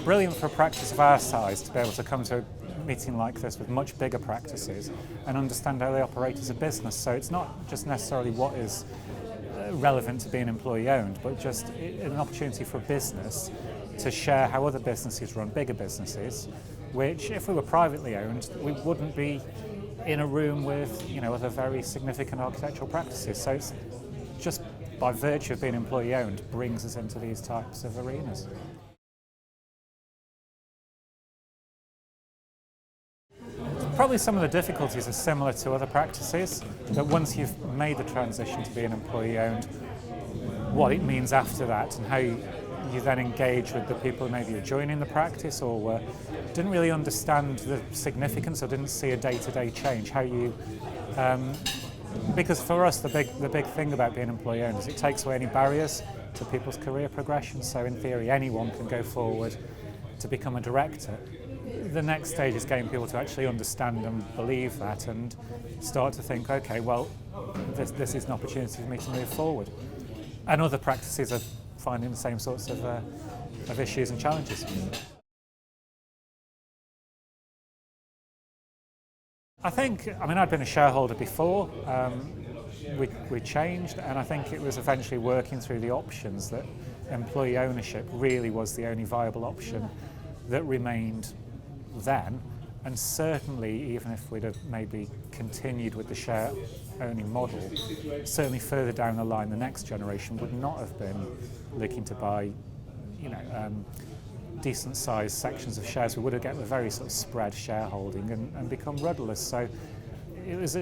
brilliant for a practice of our size to be able to come to a meeting like this with much bigger practices and understand how they operate as a business. So it's not just necessarily what is relevant to being employee owned, but just an opportunity for a business to share how other businesses run bigger businesses, which if we were privately owned, we wouldn't be in a room with other very significant architectural practices. So it's just by virtue of being employee owned brings us into these types of arenas. Probably some of the difficulties are similar to other practices, that once you've made the transition to being employee owned, what it means after that and how you then engage with the people who maybe are joining the practice or didn't really understand the significance or didn't see a day-to-day change. How you, because for us the big thing about being employee owned is it takes away any barriers to people's career progression. So in theory anyone can go forward to become a director. The next stage is getting people to actually understand and believe that and start to think, okay, well, this is an opportunity for me to move forward. And other practices are finding the same sorts of issues and challenges. I'd been a shareholder before. We changed, and I think it was eventually working through the options that employee ownership really was the only viable option that remained then, and certainly even if we'd have maybe continued with the share owning model, certainly further down the line the next generation would not have been looking to buy decent sized sections of shares. We would have got a very sort of spread shareholding and become rudderless. So it was,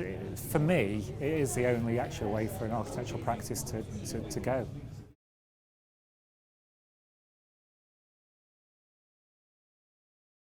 for me, it is the only actual way for an architectural practice to go.